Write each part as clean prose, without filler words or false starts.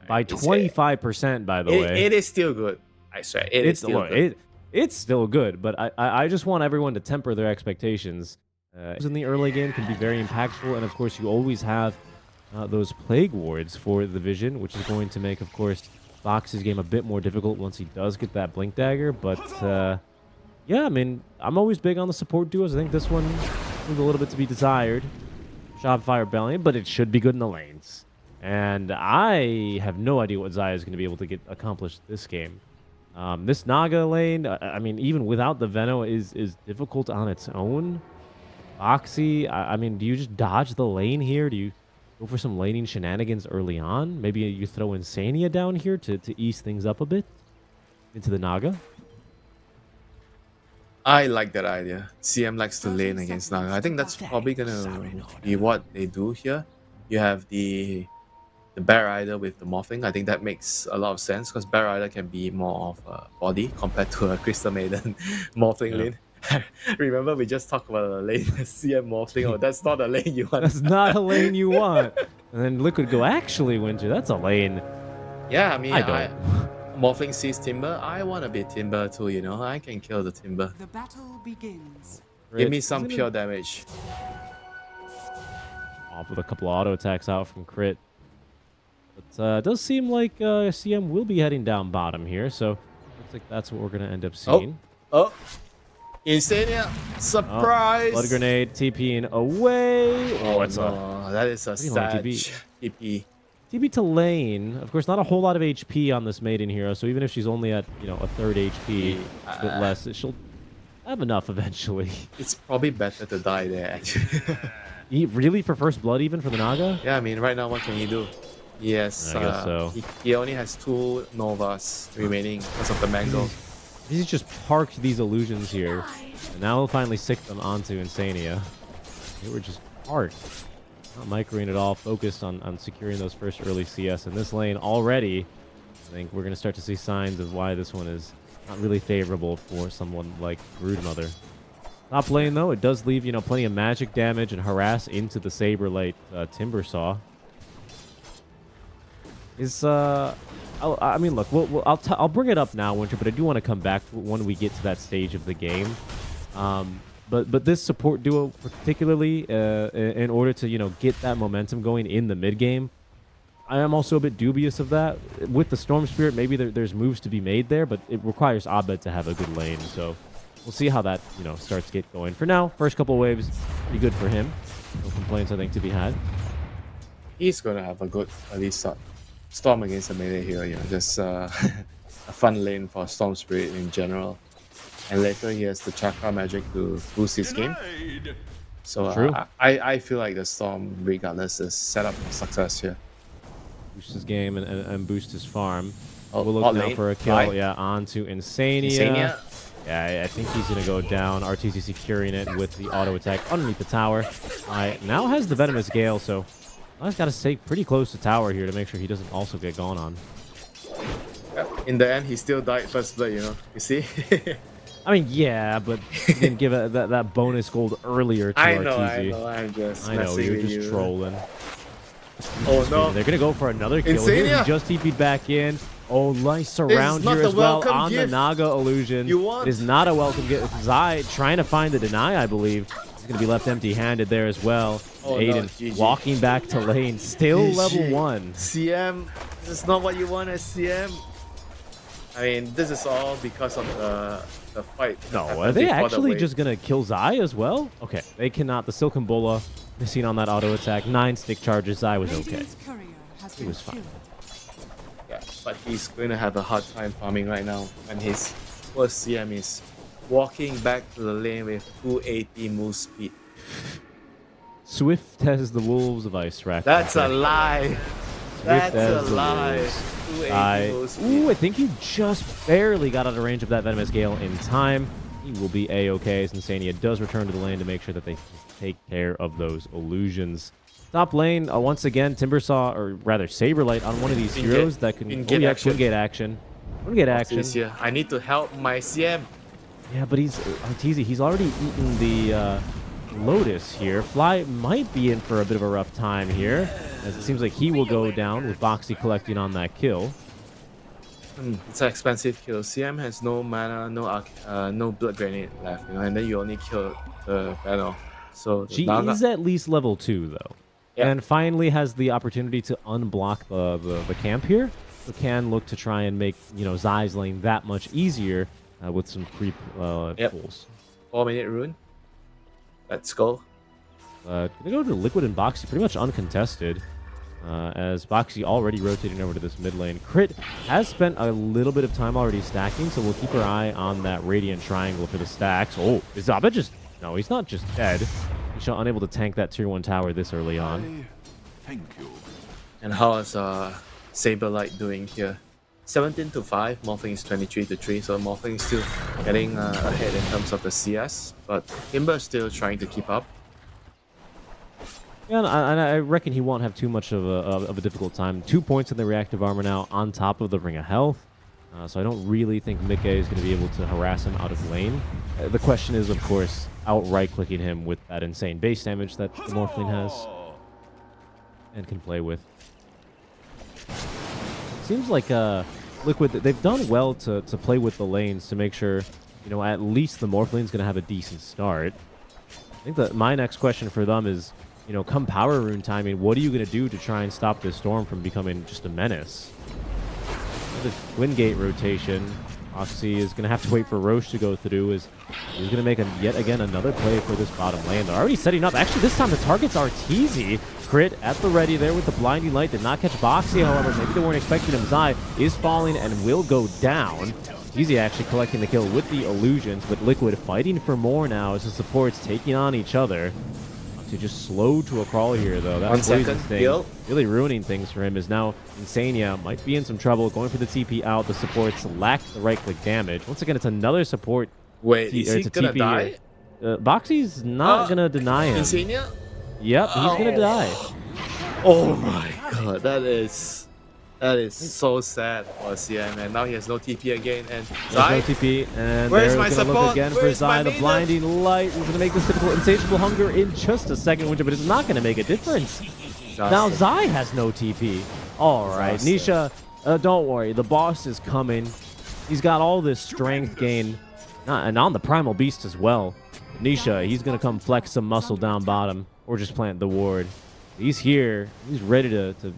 by 25%, by the way. It is still good. I swear, it's still good. It's still good, but I just want everyone to temper their expectations. In the early game can be very impactful, and of course you always have those plague wards for the vision, which is going to make, of course, Fox's game a bit more difficult once he does get that blink dagger. But yeah, I mean, I'm always big on the support duos. I think this one leaves a little bit to be desired. Shopify Rebellion, but it should be good in the lanes. And I have no idea what Xayah is going to be able to get accomplished this game. This Naga lane, I mean, even without the Veno, is difficult on its own. Foxy, I mean, do you just dodge the lane here? Do you go for some laning shenanigans early on? Maybe you throw Insania down here to ease things up a bit into the Naga? I like that idea. CM likes to lane against Naga. I think that's probably gonna be what they do here. You have the Bear Rider with the morphling. I think that makes a lot of sense because Bear Rider can be more of a body compared to a Crystal Maiden morphling lane. Remember, we just talked about a lane CM morphling. Oh, that's not a lane you want. That's not a lane you want. And then Liquid go, actually, Winter, that's a lane. Yeah, I mean, I don't. Morphling sees Timber. I want to be Timber too, you know. I can kill the Timber. The battle begins. Give me some pure damage. Off with a couple of auto attacks out from Crit. But it does seem like CM will be heading down bottom here, so looks like that's what we're going to end up seeing. Oh, Insania! Surprise! Blood Grenade, TPing away. Oh, that is a sad TP. TP to lane. Of course, not a whole lot of HP on this maiden hero, so even if she's only at, you know, a third HP, a bit less, she'll have enough eventually. It's probably better to die there, actually. Really? For first blood even for the Naga? Yeah, I mean, right now, what can you do? Yes, I guess so. He only has 2 Novas remaining because of the mango. He's just parked these illusions here, and now he'll finally sick them onto Insania. They were just parked. Not microing at all, focused on securing those first early CS in this lane already. I think we're going to start to see signs of why this one is not really favorable for someone like Broodmother. Top lane, though, it does leave, you know, plenty of magic damage and harass into the Saberlight Timbersaw. I mean, look, I'll bring it up now, Winter, but I do want to come back when we get to that stage of the game. But this support duo, particularly, in order to, you know, get that momentum going in the mid game, I am also a bit dubious of that. With the Storm Spirit, maybe there's moves to be made there, but it requires Abed to have a good lane. So we'll see how that, you know, starts to get going. For now, first couple waves, pretty good for him. No complaints, I think, to be had. He's gonna have a good early start. Storm against a melee hero, you know, just a fun lane for Storm Spirit in general. And later he has the Chakra Magic to boost his game. So I feel like the Storm, regardless, is set up for success here. Boost his game and boost his farm. Oh, we'll look now for a kill, yeah, onto Insania. Yeah, I think he's going to go down. RTC securing it with the auto attack underneath the tower. Now has the Venomous Gale, so I've got to stay pretty close to tower here to make sure he doesn't also get gone on. In the end, he still died first blood, you know. You see? I mean, yeah, but he didn't give that bonus gold earlier to RTZ. I know. I'm just messing you're with just trolling. Oh, no. They're going to go for another kill here. He just TP'd back in. Oh, nice surround here as well on the Naga illusion. It is not a welcome gift. Xayah trying to find the deny, I believe. He's going to be left empty-handed there as well. Oh, Aiden walking back to lane, still level 1. CM, this is not what you want as CM. I mean, this is all because of the fight. No, are they actually just going to kill Xayah as well? Okay, they cannot. The Silken Bola missing on that auto attack. 9 stick charges. Xayah was okay. He was fine. Yeah, but he's going to have a hard time farming right now. And his first CM is walking back to the lane with 280 move speed. Swift as the wolves of Ice Rack. That's a lie. That's a lie. Ooh, I think he just barely got out of range of that Venomous Gale in time. He will be A-okay as Insania does return to the lane to make sure that they take care of those illusions. Top lane, once again, Timbersaw, or rather Saberlight, on one of these heroes that can get action. I need to help my CM. Yeah, but he's Arteezy. He's already eaten the Lotus here. Fly might be in for a bit of a rough time here, as it seems like he will go down with Boxy collecting on that kill. It's an expensive kill. CM has no mana, no blood grenade left, and then you only kill the panel. So She Naga, is at least level 2 though, Yeah. and finally has the opportunity to unblock the camp here. So can look to try and make Zai's lane that much easier with some creep pulls. 4-minute rune. Let's go. Gonna go to Liquid and Boxy pretty much uncontested. As Boxy already rotating over to this mid lane. Crit has spent a little bit of time already stacking, so we'll keep our eye on that Radiant Triangle for the stacks. Oh, is Zabba just... No, he's not just dead. He's unable to tank that tier 1 tower this early on. Thank you. And how is Saberlight doing here? 17 to 5, Morphling is 23 to 3, so Morphling is still getting ahead in terms of the CS, but Timber is still trying to keep up. Yeah, and I reckon he won't have too much of a difficult time. 2 points in the reactive armor now on top of the Ring of Health. So I don't really think Mikke is going to be able to harass him out of lane. The question is, of course, outright clicking him with that insane base damage that the Morphling has and can play with. Seems like Liquid, they've done well to play with the lanes to make sure, at least the Morphling's going to have a decent start. I think that my next question for them is, come power rune timing, what are you going to do to try and stop this storm from becoming just a menace? The Twin Gate rotation. Oxy is going to have to wait for Roche to go through. He's going to make yet again another play for this bottom lane. They're already setting up. Actually, this time the targets are Teasy. Crit at the ready there with the blinding light. Did not catch Boxy, however. Maybe they weren't expecting him. Zai is falling and will go down. Teasy actually collecting the kill with the illusions, but Liquid fighting for more now as the supports taking on each other. Just slow to a crawl here, though. That 1 poison second, thing heal. really ruining things for him. Is now Insania might be in some trouble. Going for the TP out. The supports lack the right-click damage. Once again, it's another support. Wait, is he gonna die? Boxy's not gonna deny him. Insania? Yep, he's gonna die. Oh my god, that is so sad for CM, and now he has no TP again. And Zai, There's no TP, and Where's they're my gonna look support? again for Where's my Zai. The leader? blinding light is gonna make this typical insatiable hunger in just a second, Winter, but it's not gonna make a difference. Now Zai has no TP. All right, Nisha, don't worry. The boss is coming. He's got all this strength gain, and on the primal beast as well. Nisha, he's gonna come flex some muscle down bottom, or just plant the ward. He's here. He's ready to kind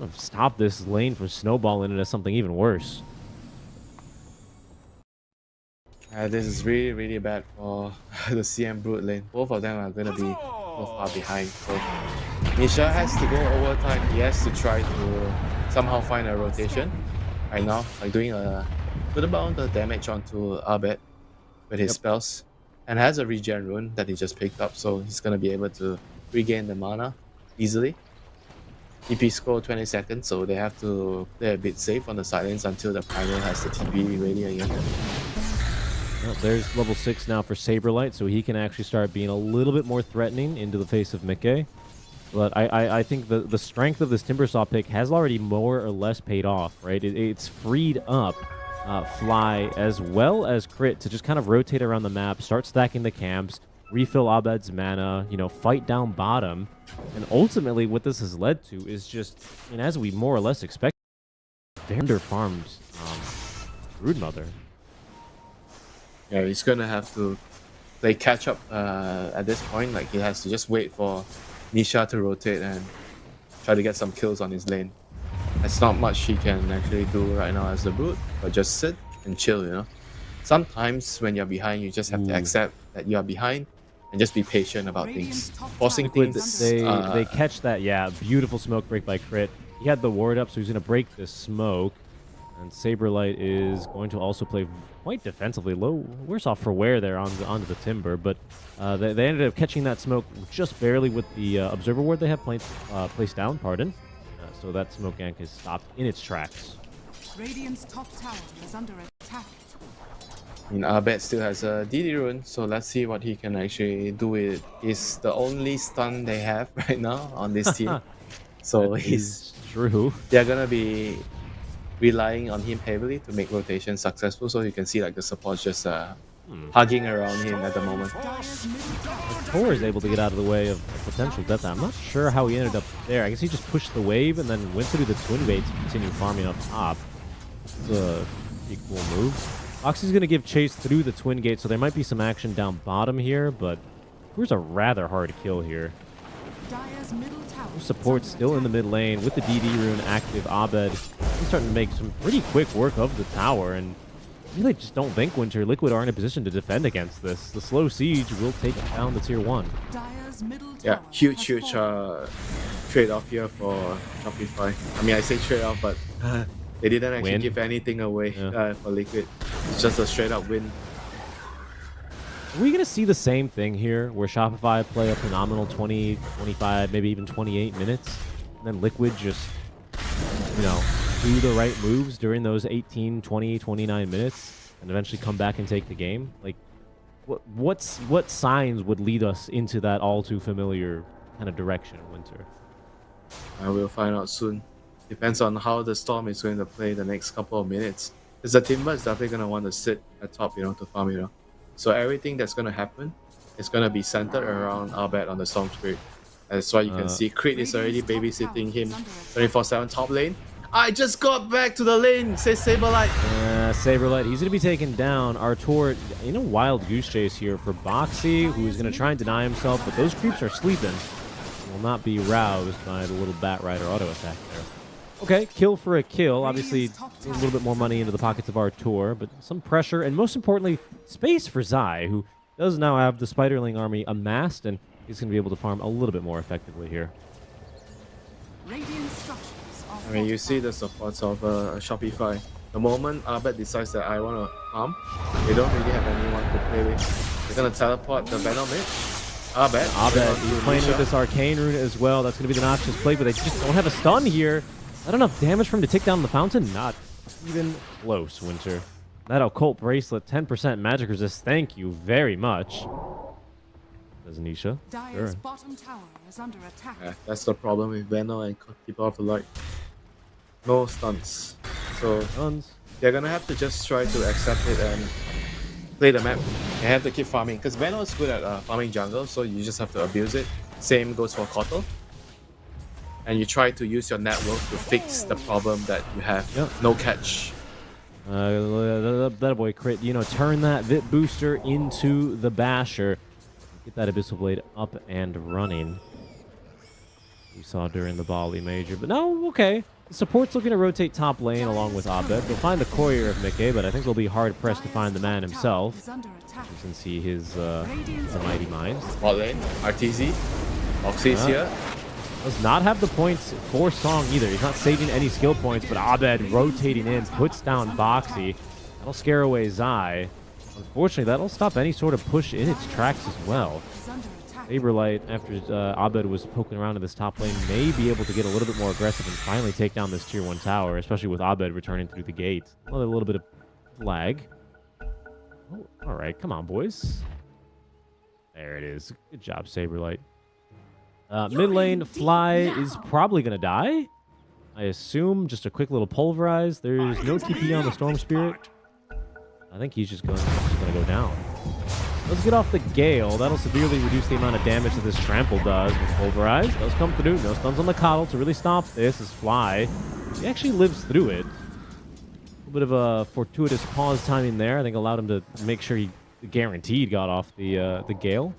of stop this lane from snowballing into something even worse. this is really, really bad for the CM Brood lane. Both of them are gonna be so far behind. So Nisha has to go overtime. He has to try to somehow find a rotation right now, like doing a good amount of damage onto Abed with his spells, and has a regen rune that he just picked up, so he's gonna be able to regain the mana easily. TP score 20 seconds, so they have to play a bit safe on the sidelines until the primal has the TP ready again. Well, there's level 6 now for Saberlight, so he can actually start being a little bit more threatening into the face of Mikke. But I think the strength of this Timbersaw pick has already more or less paid off, right? It's freed up Fly as well as Crit to just kind of rotate around the map, start stacking the camps, refill Abed's mana, fight down bottom. And ultimately what this has led to is just, as we more or less expect, Vander farms Broodmother. Yeah, he's gonna have to play catch up at this point. Like, he has to just wait for Nisha to rotate and try to get some kills on his lane. That's not much he can actually do right now as the Brood, but just sit and chill, Sometimes when you're behind, you just have to accept that you are behind and just be patient about things. Forcing things... They catch that, beautiful smoke break by Crit. He had the ward up, so he's going to break this smoke. And Saberlight is going to also play quite defensively. Worse off for wear there onto the Timber, but they ended up catching that smoke just barely with the Observer ward they have placed down, pardon. So that smoke gank is stopped in its tracks. Radiant's top tower is under attack. Abed still has a DD rune, so let's see what he can actually do with it. He's the only stun they have right now on this team. So He's true. they're gonna be relying on him heavily to make rotation successful. So you can see like the supports just hugging around him at the moment. Dire's middle tower Tor is able to get out of the way of a potential death. I'm not sure how he ended up there. I guess he just pushed the wave and then went to do the twin bait to continue farming up top. It's a pretty cool move. Oxy's going to give chase through the twin gate, so there might be some action down bottom here, but Kur's a rather hard kill here. Dire's middle tower Support still in the mid lane with the DD rune active. Abed he's starting to make some pretty quick work of the tower, and I really just don't think Winter Liquid are in a position to defend against this. The slow siege will take down the tier 1. Dire's middle Yeah, tower huge has fallen. trade-off here for Shopify. I mean, I say trade-off, but they didn't actually Win. give anything away Yeah. for Liquid. It's just a straight-up win. Are we going to see the same thing here, where Shopify play a phenomenal 20, 25, maybe even 28 minutes, and then Liquid just, you know, do the right moves during those 18, 20, 29 minutes, and eventually come back and take the game? Like, what signs would lead us into that all too familiar kind of direction, Winter? We'll find out soon. Depends on how the Storm is going to play the next couple of minutes. Because the Timber is definitely going to want to sit at top, to farm, So everything that's going to happen is going to be centered around Abed on the Storm Spirit. That's why you can see Creed is already babysitting him 24/7 top lane. I just got back to the lane, says Saberlight. Saberlight, he's going to be taken down. Artur, wild goose chase here for Boxy, who's going to try and deny himself, but those creeps are sleeping. Will not be roused by the little Bat Rider auto attack there. Okay, kill for a kill. Obviously, a little bit more money into the pockets of Artur, but some pressure, and most importantly, space for Zai, who does now have the Spiderling army amassed, and he's going to be able to farm a little bit more effectively here. Radiant structures are I mean, you see fortified. the supports of Shopify. The moment Abed decides that I want to farm, they don't really have anyone to play with. They're going to teleport the Venom in. Abed, He's playing with this Arcane Rune as well. That's going to be the noxious play, but they just don't have a stun here. Not enough damage for him to take down the fountain. Not even close, Winter. That occult bracelet, 10% magic resist. Thank you very much. Does Nisha? Dire's Sure. bottom tower is under attack. Yeah, that's the problem with Venom and Keeper of the Light. No stuns. So Stuns. they're going to have to just try to accept it and play the map. They have to keep farming. Because Venom is good at farming jungle, so you just have to abuse it. Same goes for Kotal. And you try to use your network to fix the problem that you have. Yep. No catch. That boy crit, turn that Vit booster into the basher. Get that Abyssal Blade up and running. We saw during the Bali Major. But no, okay. The support's looking to rotate top lane along with Abed. They'll find the courier of Mickey, but I think they'll be hard-pressed to find the man himself. Is under attack. Since he his mighty minds. Bot lane, RTZ. Oxy's here. Does not have the points for Song either. He's not saving any skill points, but Abed rotating in, puts down Boxy. That'll scare away Zai. Unfortunately, that'll stop any sort of push in its tracks as well. Is under attack. Saberlight, after Abed was poking around in this top lane, may be able to get a little bit more aggressive and finally take down this tier 1 tower, especially with Abed returning through the gate. Another little bit of lag. Oh, all right, come on, boys. There it is. Good job, Saberlight. Mid lane, Fly is probably going to die. I assume just a quick little pulverize. There's no TP on the Storm Spirit. I think he's just going to go down. Let's get off the Gale. That'll severely reduce the amount of damage that this Trample does with pulverize. Does come through. No stuns on the Coddle to really stop this is Fly. He actually lives through it. A little bit of a fortuitous pause timing there. I think allowed him to make sure he guaranteed got off the Gale.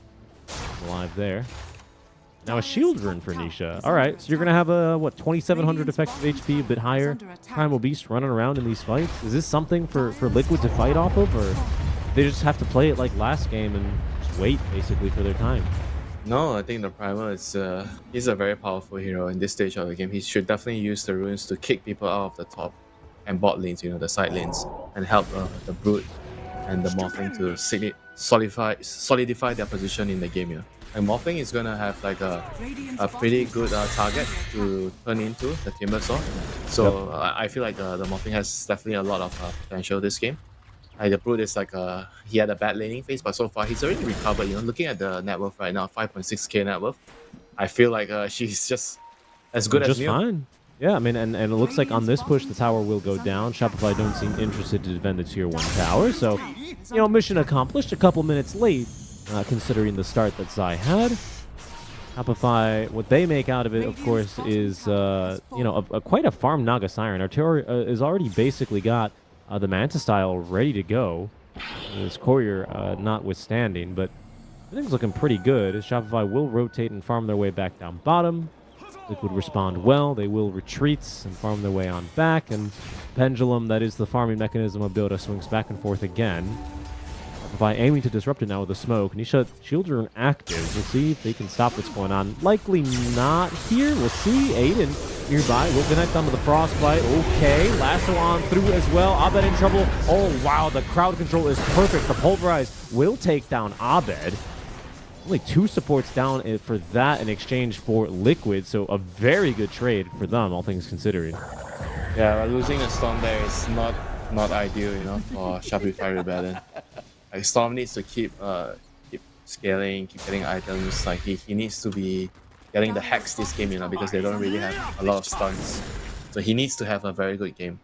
Alive there. Now a shield rune for Nisha. All right, so you're going to have a, 2,700 effective HP, a bit higher. Primal Beast running around in these fights. Is this something for Liquid to fight off of, or they just have to play it like last game and just wait, basically, for their time? No, I think the Primal is he's a very powerful hero in this stage of the game. He should definitely use the runes to kick people out of the top and bot lanes, the side lanes, and help the Brood and the Morphling to solidify their position in the game. And Morphling is gonna have like a pretty good target to turn into the Timbersaw. So I feel like the Morphling has definitely a lot of potential this game. The Brood is like he had a bad laning phase, but so far he's already recovered. Looking at the net worth right now, 5.6k net worth. I feel like she's just as good as Just new. fine. Yeah, I mean, and it looks like on this push, the tower will go down. Shopify don't seem interested to defend the tier 1 tower. So, you know, mission accomplished. A couple minutes late, considering the start that Zai had. Shopify, what they make out of it, of course, is, you know, quite a farm Naga Siren. Artillery is already basically got the Manta style ready to go. This courier notwithstanding, but everything's looking pretty good. Shopify will rotate and farm their way back down bottom. Liquid respond well. They will retreat and farm their way on back. And Pendulum, that is the farming mechanism of Dota, swings back and forth again. Shopify aiming to disrupt it now with a smoke. Nisha, shields are inactive. We'll see if they can stop what's going on. Likely not here. We'll see. Aiden nearby will connect onto the frostbite. Okay, lasso on through as well. Abed in trouble. Oh, wow. The crowd control is perfect. The pulverize will take down Abed. Only 2 supports down for that in exchange for Liquid, so a very good trade for them, all things considering. Yeah, losing a Storm there is not ideal, you know, for Shopify Rebellion. Like Storm needs to keep scaling, keep getting items. Like he needs to be getting the hacks this game, you know, because they don't really have a lot of stuns. So he needs to have a very good game.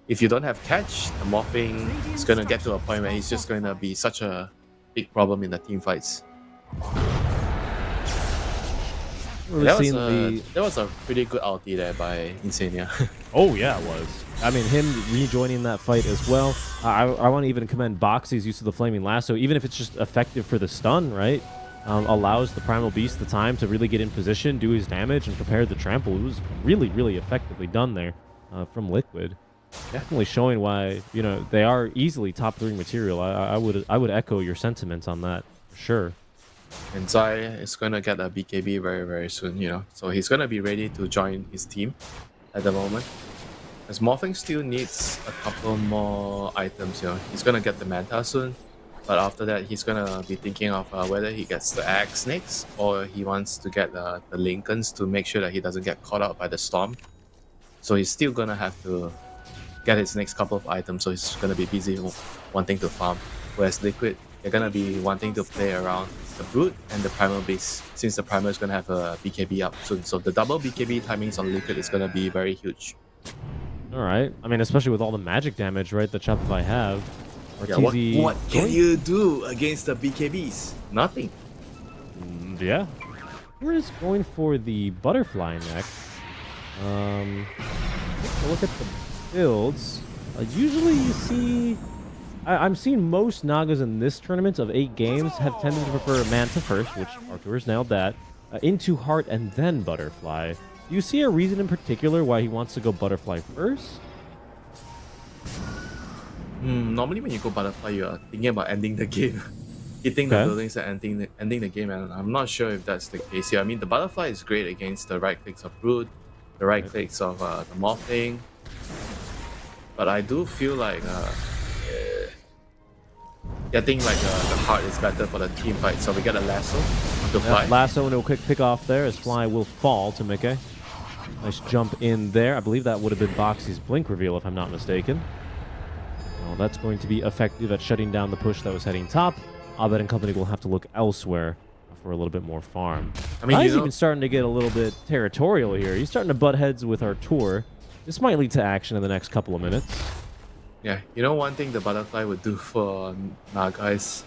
If you don't have catch, the morphing is gonna get to a point where he's just gonna be such a big problem in the team fights. That was a pretty good ulti there by Insania. Oh yeah, it was. I mean, him rejoining that fight as well. I want to even commend Boxy's use of the Flaming Lasso, even if it's just effective for the stun, right? Allows the Primal Beast the time to really get in position, do his damage, and prepare the trample. It was really, really effectively done there from Liquid. Definitely showing why, you know, they are easily top 3 material. I would echo your sentiments on that for sure. And Zai is gonna get a BKB very, very soon, you know. So he's gonna be ready to join his team at the moment. As Morphing still needs a couple more items, you know. He's gonna get the Manta soon, but after that he's gonna be thinking of whether he gets the Axe next or he wants to get the Lincolns to make sure that he doesn't get caught out by the Storm. So he's still gonna have to get his next couple of items, so he's gonna be busy wanting to farm. Whereas Liquid, they're gonna be wanting to play around the Brute and the Primal Beast, since the Primal is gonna have a BKB up soon. So the double BKB timings on Liquid is gonna be very huge. All right. I mean, especially with all the magic damage, right, that Shopify have. Yeah, what can you do against the BKBs? Nothing. Yeah. We're just going for the Butterfly next. Take a look at the builds. Usually you see... I'm seeing most Nagas in this tournament of 8 games have tended to prefer Manta first, which Arthur's nailed that, into Heart and then Butterfly. Do you see a reason in particular why he wants to go Butterfly first? Normally when you go Butterfly, you're thinking about ending the game. Hitting the buildings and ending the game, and I'm not sure if that's the case here. I mean, the Butterfly is great against the right clicks of Brood, the right clicks of the Morphing, but I do feel like getting like the Heart is better for the team fight, so we get a Lasso to Fly. Lasso and a quick pick off there as Fly will fall to Mickey. Nice jump in there. I believe that would have been Boxy's Blink reveal if I'm not mistaken. Well, that's going to be effective at shutting down the push that was heading top. Abed and company will have to look elsewhere for a little bit more farm. I mean, he's even starting to get a little bit territorial here. He's starting to butt heads with our tour. This might lead to action in the next couple of minutes. Yeah, you know one thing the Butterfly would do for Naga is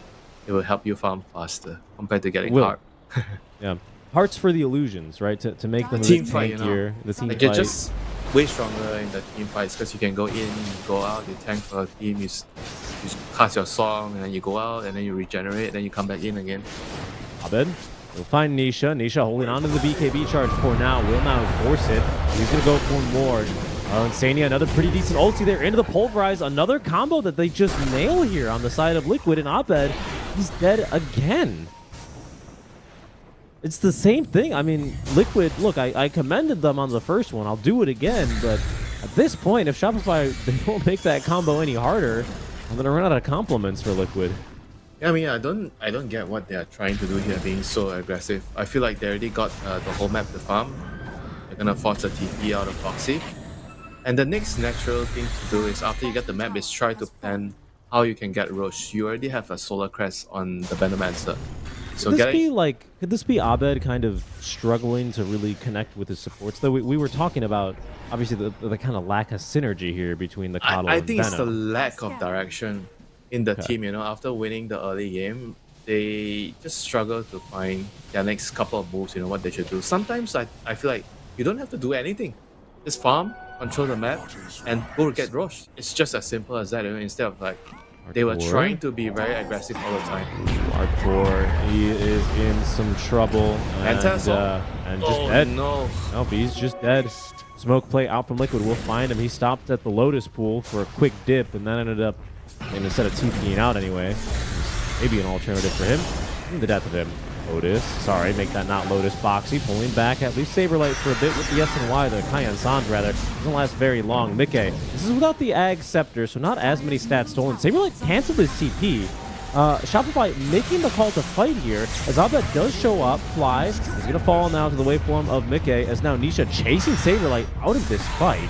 it will help you farm faster compared to getting Heart. Yeah, Hearts for the illusions, right? To make them team fight, you know. The team like fight. You're just way stronger in the team fights because you can go in, you go out, you tank for a team, you cast your song, and then you go out, and then you regenerate, then you come back in again. Abed will find Nisha. Nisha holding on to the BKB charge for now. Will now force it. He's going to go for more. Insania, another pretty decent ulti there into the pulverize. Another combo that they just nail here on the side of Liquid, and Abed, he's dead again. It's the same thing. I mean, Liquid, look, I commended them on the first one. I'll do it again, but at this point, if Shopify, they don't make that combo any harder, I'm going to run out of compliments for Liquid. Yeah, I mean, I don't get what they are trying to do here, being so aggressive. I feel like they already got the whole map to farm. They're going to force a TP out of Foxy. And the next natural thing to do is, after you get the map, is try to plan how you can get Roche. You already have a Solar Crest on the Venomancer. So Could this be Abed kind of struggling to really connect with his supports? Though we were talking about obviously the kind of lack of synergy here between the Coddle I and think it's the Venom. lack of direction in the Okay. team. You know, after winning the early game, they just struggle to find their next couple of moves. You know what they should do. Sometimes I feel like you don't have to do anything. Just farm, control the map, and go get rushed. It's just as simple as that. You know, instead of like they were Artur. trying to be very aggressive all the time. Artur, he is in some trouble. And just Oh dead. no! Nope, he's just dead. Smoke play out from Liquid. We'll find him. He stopped at the Lotus pool for a quick dip, and then ended up, and instead of TPing out anyway, maybe an alternative for him. The death of him. Lotus, sorry, make that not Lotus. Boxy pulling back at least Saberlight for a bit with the S and Y, the Kaya Sans rather. Doesn't last very long. Mickey, this is without the Ag Scepter, so not as many stats stolen. Saberlight canceled his TP. Shopify making the call to fight here as Abed does show up, fly. He's going to fall now to the waveform of Mickey as now Nisha chasing Saberlight out of this fight.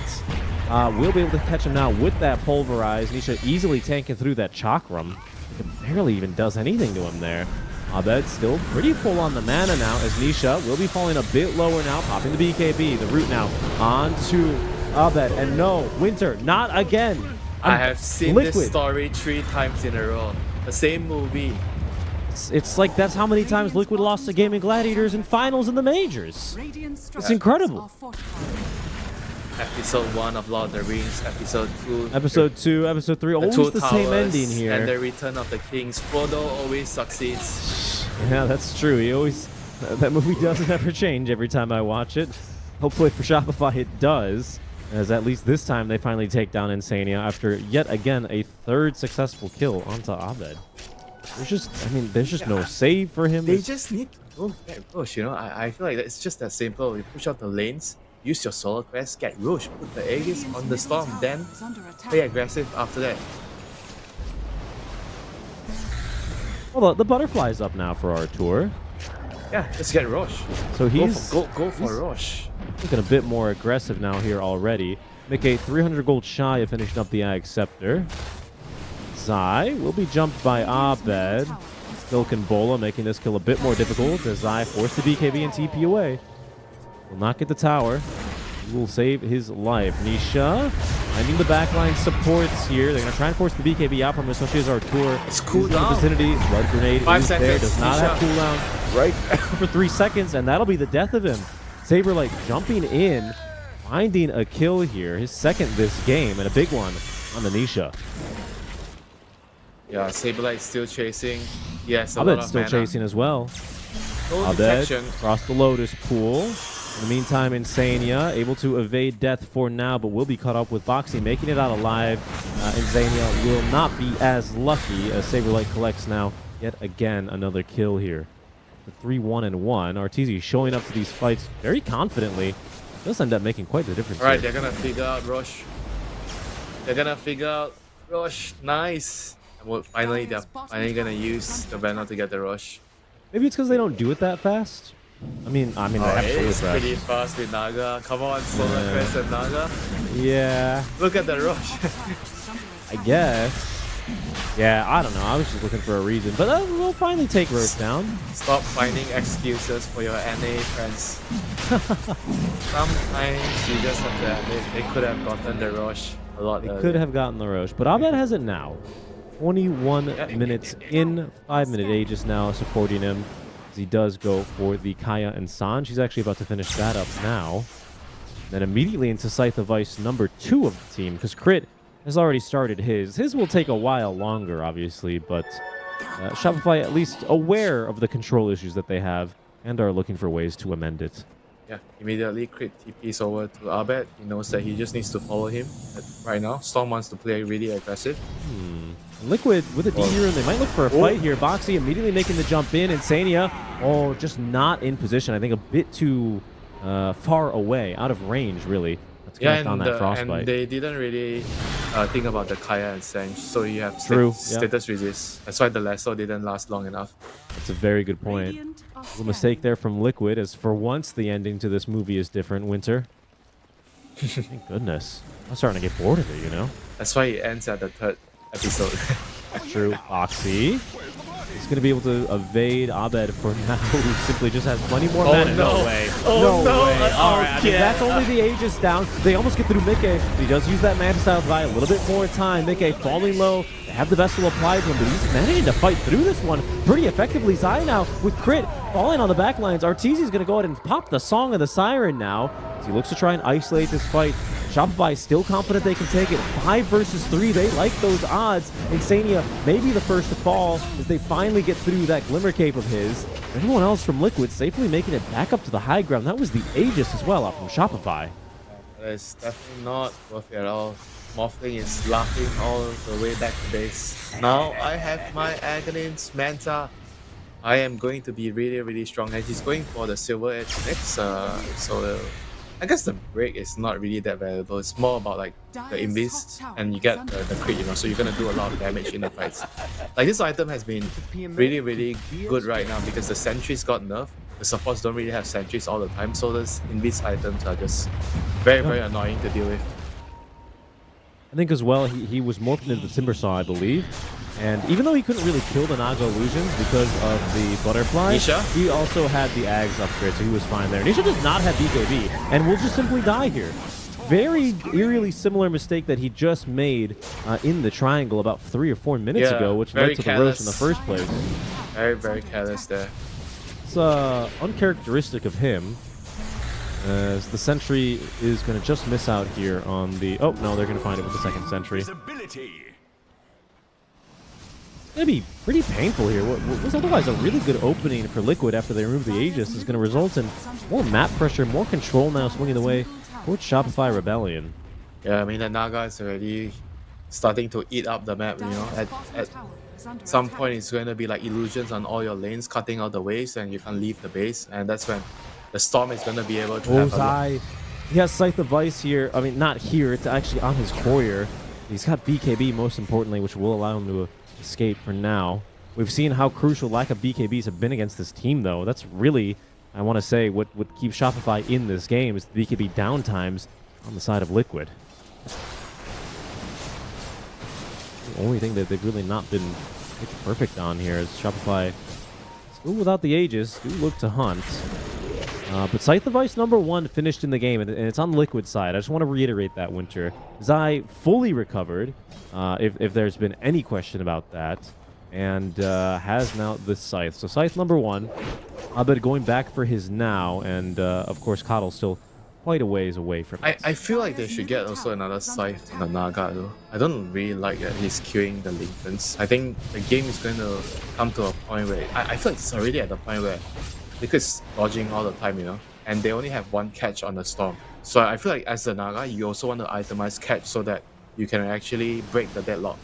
We'll be able to catch him now with that Pulverize. Nisha easily tanking through that Chakram. It barely even does anything to him there. Abed still pretty full on the mana now as Nisha will be falling a bit lower now, popping the BKB. The root now on to Abed. And no, Winter, not again. I have seen Liquid. this story 3 times in a row. The same movie. It's like that's how many times Liquid lost to Gaming Gladiators in finals in the majors. Radiant It's structures incredible. are fortified. Episode 1 of Lord of the Rings, Episode 2. Episode 2, Episode 3, the always Two the same Towers, ending here. And the Return of the Kings. Frodo always succeeds. Yeah, that's true. He always that movie doesn't ever change every time I watch it. Hopefully for Shopify it does, as at least this time they finally take down Insania after yet again a third successful kill onto Abed. There's just no save for him. They just need to go get Rush, you know? I feel like it's just that simple. You push out the lanes, use your solo quest, get Rush, put the Aegis on the storm, then Is under attack. play aggressive after that. Well, the butterfly's up now for Artur. Yeah, just get Rush. So Go he's for Rush. looking a bit more aggressive now here already. Mickey 300 gold shy of finishing up the Ag Scepter. Zai will be jumped by Abed. Silk and Bola making this kill a bit more difficult as Zai forced the BKB and TP away. Will not get the tower. He will save his life. Nisha finding the backline supports here. They're going to try and force the BKB out from him, especially as Artur It's is in the cooldown. vicinity. Blood grenade 5 is there. seconds. Does not have Nisha. cooldown. Right for 3 seconds, and that'll be the death of him. Saberlight jumping in, finding a kill here. His second this game, and a big one on the Nisha. Yeah, Saberlight's still chasing. Yes, a lot Abed's of still mana. chasing as well. No Abed detection. across the Lotus pool. In the meantime, Insania able to evade death for now, but will be caught up with Boxy, making it out alive. Insania will not be as lucky as Saberlight collects now yet again another kill here. The 3-1-1. Arteezy showing up to these fights very confidently. Does end up making quite the difference. Alright, here. they're gonna figure out Rush. They're gonna figure out Rush. Nice. And they're finally gonna use the banner to get the Rush. Maybe it's because they don't do it that fast. I mean, they absolutely It's fast. pretty fast with Naga. Come on, Solar Yeah. Crest and Naga. Yeah, Look at the Rush. I guess. Yeah, I don't know. I was just looking for a reason, but we'll finally take Roach down. Stop finding excuses for your NA friends. Sometimes you just have to admit they could have gotten the Rush a lot They earlier. could have gotten the Roche, but Abed has it now. 21 minutes in, 5-minute Aegis now supporting him as he does go for the Kaya and San. She's actually about to finish that up now. Then immediately into Scythe of Ice number 2 of the team, because Crit has already started his. His will take a while longer, obviously, but Shopify at least aware of the control issues that they have and are looking for ways to amend it. Yeah, immediately Crit TPs over to Abed. He knows that he just needs to follow him right now. Storm wants to play really aggressive. Liquid with a D here, and they might look for a fight here. Boxy immediately making the jump in. Insania, just not in position. I think a bit too far away, out of range, really. Let's Yeah, connect on that Frostbite. and they didn't really think about the Kaya and Senj, so you have True, yeah. status resist. That's why the Lasso didn't last long enough. That's a very good point. Radiant are Little mistake there from Liquid, as for once the ending to this movie is different, Winter. Thank goodness. I'm starting to get bored of it, you know? That's why it ends at the 3rd episode. True. Boxy. He's going to be able to evade Abed for now, who simply just has plenty more Oh, mana. no. No way. Oh, no. way. All right, I mean, yeah. that's only the Aegis down. They almost get through Mickey. He does use that Manta Style to buy a little bit more time. Mickey falling low. They have the Vessel applied to him, but he's managing to fight through this one pretty effectively. Zai now with crit falling on the back lines. Arteezy's going to go ahead and pop the Song of the Siren now as he looks to try and isolate this fight. Shopify is still confident they can take it. 5 versus 3. They like those odds. Insania may be the first to fall as they finally get through that Glimmer Cape of his. Everyone else from Liquid safely making it back up to the high ground. That was the Aegis as well out from Shopify. It's definitely not worth it at all. Morphling is laughing all the way back to base. Now I have my Aghanim's Manta. I am going to be really, really strong. And he's going for the Silver Edge next. I guess the break is not really that valuable. It's more about like the invis and you get the crit, you know, so you're gonna do a lot of damage in the fights. Like this item has been really, really good right now because the sentries got nerfed. The supports don't really have sentries all the time, so those invis items are just very, very annoying to deal with. I think as well, he was morphed into the Timber Saw, I believe. And even though he couldn't really kill the Naga illusions because of the butterfly, Nisha? he also had the Ags upgrade, so he was fine there. Nisha does not have BKB, and will just simply die here. Very eerily similar mistake that he just made in the triangle about 3 or 4 minutes ago, which led to the roast in the first place. Very, very careless there. It's uncharacteristic of him, as the sentry is going to just miss out here on the... Oh, no, they're going to find it with the second sentry. It's going to be pretty painful here. What was otherwise a really good opening for Liquid after they removed the Aegis is going to result in more map pressure, more control now swinging the way towards Shopify Rebellion. Yeah, I mean the Naga is already starting to eat up the map, you know. At some point it's going to be like illusions on all your lanes, cutting out the waves and you can leave the base, and that's when the Storm is going to be able to have a... He has Scythe of Vice here. I mean, not here. It's actually on his courier. He's got BKB, most importantly, which will allow him to escape for now. We've seen how crucial lack of BKBs have been against this team, though. That's really, I want to say, what keeps Shopify in this game is the BKB downtimes on the side of Liquid. The only thing that they've really not been perfect on here is Shopify, still without the Aegis, do look to hunt. But Scythe of Ice #1 finished in the game, and it's on the Liquid side. I just want to reiterate that, Winter. Zai fully recovered, if there's been any question about that, and has now the Scythe. So Scythe #1, Abed going back for his now, and of course Coddle still quite a ways away from it. I feel like they should get also another Scythe on the Naga though. I don't really like that he's queuing the Lincolns. I think the game is going to come to a point where... I feel like it's already at the point where Liquid's dodging all the time, you know, and they only have one catch on the Storm. So I feel like as the Naga, you also want to itemize catch so that you can actually break the deadlock.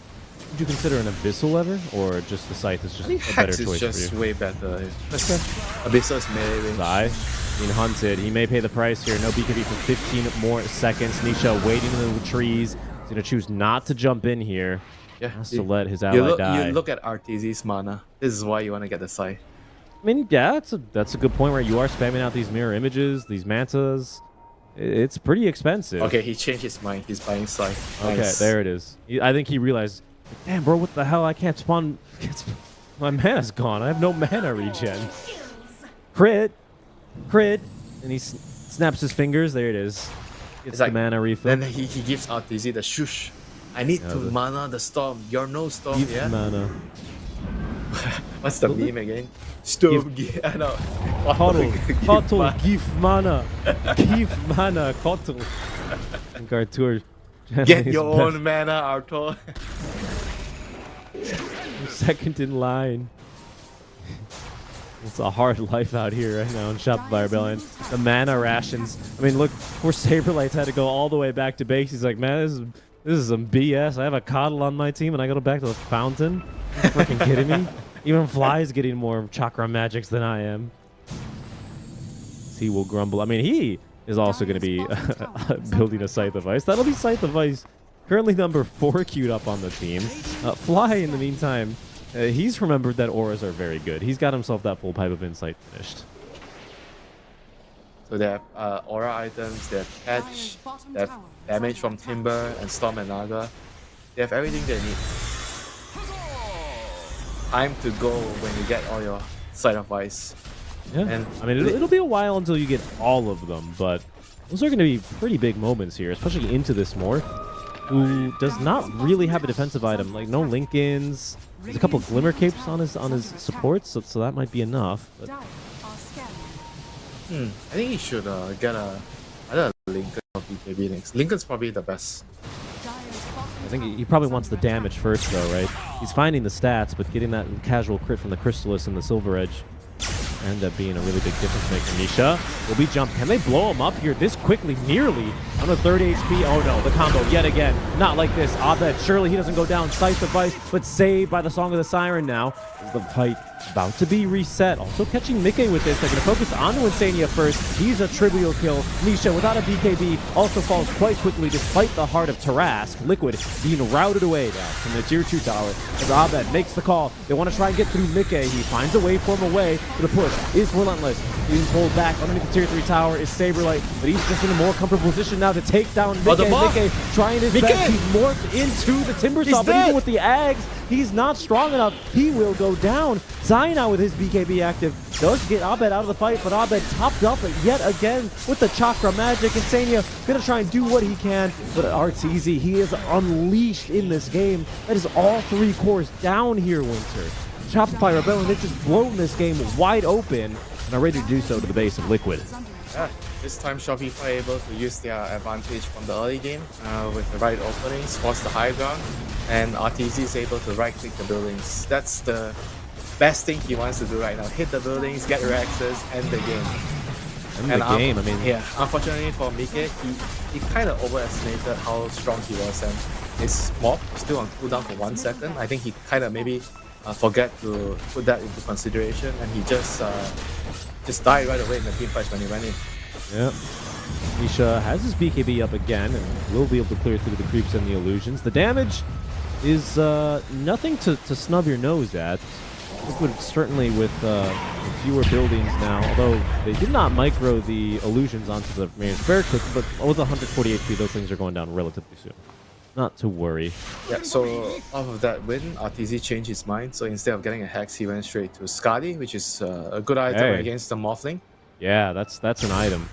Would you consider an Abyssal ever, or just the Scythe is just a better Hex choice is just for you? way better. Abyssal is melee range. Zai being hunted. He may pay the price here. No BKB for 15 more seconds. Nisha waiting in the trees. He's going to choose not to jump in here. Yeah, Has to let his ally die. You look at Arteezy's mana. This is why you want to get the Scythe. I mean, yeah, that's a good point where you are spamming out these mirror images, these mantas. It's pretty expensive. Okay, he changed his mind. He's buying Scythe. Okay, Nice. there it is. I think he realized, damn, bro, what the hell? I can't spawn. My mana's gone. I have no mana regen. Crit. And he snaps his fingers. There it is. Gets the mana refill. Then he gives Arteezy the shush. I need to mana the Storm. You're no Storm, Give yeah? mana. What's the meme again? Storm, I know. Kotal, give mana. Give mana, Kotal. And Artur. Get your own mana, Arthur. Second in line. It's a hard life out here right now in Shopify Rebellion. The mana rations. I mean, look, poor Saberlights had to go all the way back to base. He's like, man, this is some BS. I have a Coddle on my team and I go back to the fountain. Are you freaking kidding me? Even Fly's getting more chakra magics than I am. He will grumble. I mean, he is also going to be building a Scythe of Ice. That'll be Scythe of Ice. Currently #4 queued up on the team. Fly, in the meantime, he's remembered that auras are very good. He's got himself that full Pipe of Insight finished. So they have aura items, they have catch, they have damage from Timber and Storm and Naga. They have everything they need. time to go when you get all your Sight of Ice. Yeah, And I mean, it'll be a while until you get all of them, but those are going to be pretty big moments here, especially into this Morph, who does not really have a defensive item. Like, no Lincolns. There's a couple Glimmer Capes on his supports, so that might be enough. But Dire are scanning. I think he should get either a Lincoln or BKB next. Lincoln's probably the best. Dire's bottom I think tower he probably is wants the under attack. damage first, though, right? He's finding the stats, but getting that casual crit from the Crystallis and the Silver Edge end up being a really big difference maker. Nisha will be jumped. Can they blow him up here this quickly? Nearly on the 30 HP. Oh no, the combo yet again. Not like this. Abed, surely he doesn't go down. Scythe device, but saved by the Song of the Siren now. Is the fight about to be reset? Also catching Mickey with this. They're going to focus on Insania first. He's a trivial kill. Nisha without a BKB also falls quite quickly despite the heart of Tarask. Liquid being routed away now from the tier 2 tower. As Abed makes the call. They want to try and get through Mickey. He finds a waveform away. The push is relentless. Being pulled back underneath the tier 3 tower is Saberlight, but he's just in a more comfortable position now to take down Mickey. the buff! Mickey trying his best. He's morphed into the Timber Saw, but even with the Ags, he's not strong enough. He will go down. Zaina with his BKB active does get Abed out of the fight, but Abed topped up yet again with the Chakra Magic. Insania gonna try and do what he can, but Arteezy, he is unleashed in this game. That is all 3 cores down here, Winter. Shopify Rebellion, they've just blown this game wide open and are ready to do so to the base of Liquid. Is under attack. Yeah, this time Shopify able to use their advantage from the early game with the right openings, force the high ground, and RTZ is able to right click the buildings. That's the best thing he wants to do right now. Hit the buildings, get Rexes, end the game. And the game, I mean, Yeah, unfortunately for Mike, he kind of overestimated how strong he was, and his mob still on cooldown for 1 second. I think he kind of maybe forget to put that into consideration, and he just died right away in the team fight when he went in. Yep. Nisha has his BKB up again and will be able to clear through the creeps and the illusions. The damage is nothing to snub your nose at. Liquid certainly with fewer buildings now, although they did not micro the illusions onto the range very quick, but with 140 HP, those things are going down relatively soon. Not to worry. Yeah, so off of that win, RTZ changed his mind. So instead of getting a Hex, he went straight to Skadi, which is a good item Hey. against the Morphling. Yeah, that's an item.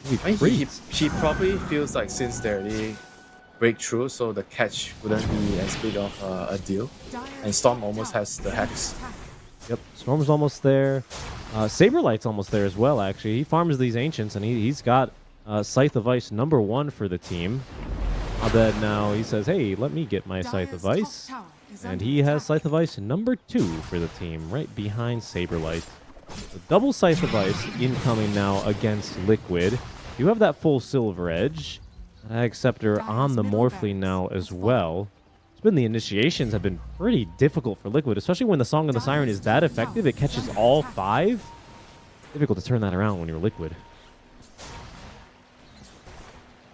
I mean, he probably feels like since they already break through, so the catch wouldn't be as big of a deal. Dire's And Storm top almost tower has the is under Hex. attack. Yep, Storm's almost there. Saberlight's almost there as well, actually. He farms these Ancients, and he's got Scythe of Ice #1 for the team. Abed now, he says, hey, let me get my Scythe of Dire's top Ice. tower is And under he has attack. Scythe of Ice #2 for the team, right behind Saberlight. So double Scythe of Ice incoming now against Liquid. You have that full Silver Edge. Ag Scepter on the Morphling now as well. It's been the initiations have been pretty difficult for Liquid, especially when the Song of the Siren is that effective. It catches all 5. Difficult to turn that around when you're Liquid.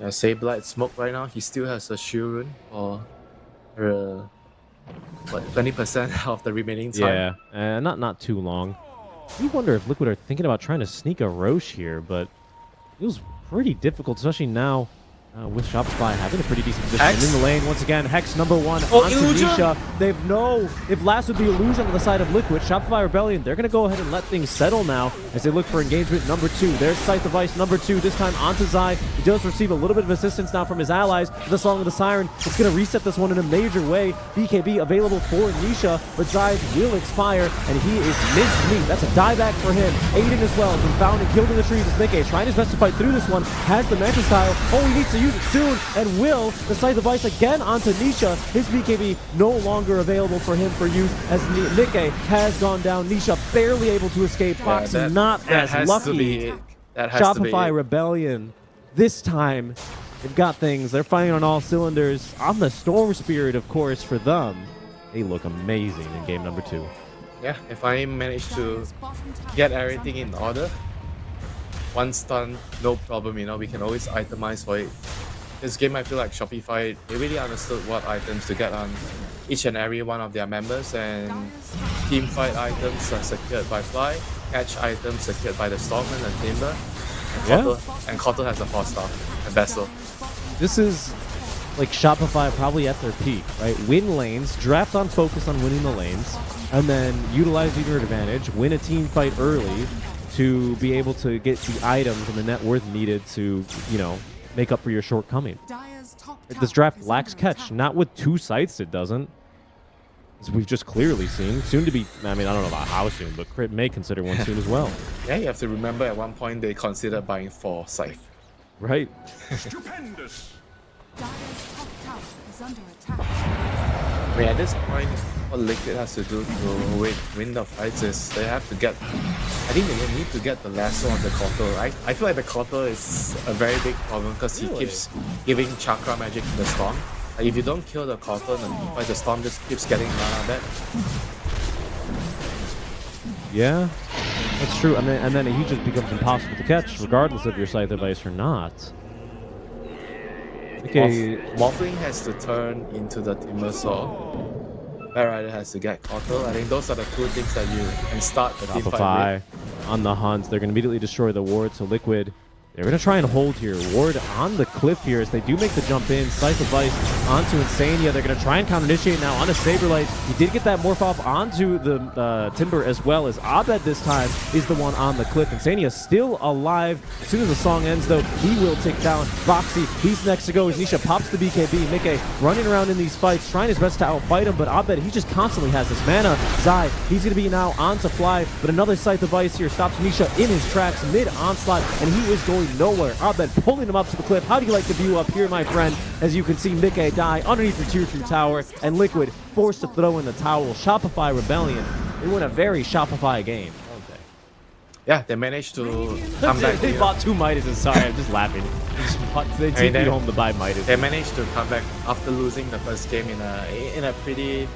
Yeah, Saberlight smoke right now. He still has a shield rune for 20% of the remaining time. Yeah, not too long. I do wonder if Liquid are thinking about trying to sneak a Roche here, but it feels pretty difficult, especially now with Shopify having a pretty decent position. Hex. And in the lane, once again, Hex #1 Oh, onto illusion! Nisha. They've lasted the illusion on the side of Liquid. Shopify Rebellion, they're going to go ahead and let things settle now as they look for engagement #2. There's Scythe of Ice #2, this time onto Zai. He does receive a little bit of assistance now from his allies. The Song of the Siren, it's going to reset this one in a major way. BKB available for Nisha, but Zai will expire, and he is minced meat. That's a dieback for him. Aiden as well has been found and killed in the trees as Mickey trying his best to fight through this one. Has the Mantis style. Oh, he needs to use it soon, and will. The Scythe of Ice again onto Nisha. His BKB no longer available for him for use as Mickey has gone down. Nisha barely able to escape. Fox is not that as has lucky. To be it. That has to be Shopify it. Rebellion. This time, they've got things. They're fighting on all cylinders. On the Storm Spirit, of course, for them. They look amazing in game #2. Yeah, if I manage to Dire's bottom tower get is everything in under order, one stun, no problem, we can always itemize for it. This game, I feel like Shopify, they really understood what items to get on each and every one of their members, and team fight items are secured by Fly, catch items secured by the Stormman and Timber, Yeah. and Kotal has a 4-star, and Vessel. This is like Shopify probably at their peak, right? Win lanes, draft on focus on winning the lanes, and then utilize your advantage, win a team fight early to be able to get the items and the net worth needed to, you know, make up for your shortcoming. Dire's top This tower draft is lacks under catch. attack. Not with 2 sights, it doesn't. As we've just clearly seen. Soon to be, I mean, I don't know about how soon, but Crit may consider one soon as well. Yeah, you have to remember at one point they considered buying 4 Scythe. Right? Stupendous. Dire's top tower is under attack. I mean, at this point, what Liquid has to do to win the fights is they have to get. I think they need to get the lasso on the Kotal, right? I feel like the Kotal is a very big problem because he keeps giving chakra magic to the Storm. Like if you don't kill the Kotal, then the Storm just keeps getting mana back. Yeah, that's true. And then he just becomes impossible to catch, regardless of your Scythe Device or not. Okay, Morphling has to turn into the Timbersaw. Bear Rider has to get Kotal. I think those are the 2 things that you can start the team fight with. Shopify on the hunt. They're going to immediately destroy the ward, so Liquid, they're going to try and hold here. Ward on the cliff here as they do make the jump in. Scythe of Ice onto Insania. They're going to try and counter-initiate now on a Saberlight. He did get that morph off onto the Timber as well, as Abed this time is the one on the cliff. Insania still alive. As soon as the song ends, though, he will tick down. Boxy, he's next to go as Nisha pops the BKB. Mickey running around in these fights, trying his best to outfight him, but Abed, he just constantly has his mana. Zai, he's going to be now on to fly, but another Scythe of Ice here stops Nisha in his tracks mid-onslaught, and he is going nowhere. Abed pulling him up to the cliff. How do you like the view up here, my friend? As you can see, Mickey die underneath the tier 2 tower, and Liquid forced to throw in the towel. Shopify Rebellion. They win a very Shopify game. Okay. Yeah, they managed to come back. They bought 2 Midas. Sorry, I'm just laughing. They took me home to buy Midas. They managed to come back after losing the first game in a pretty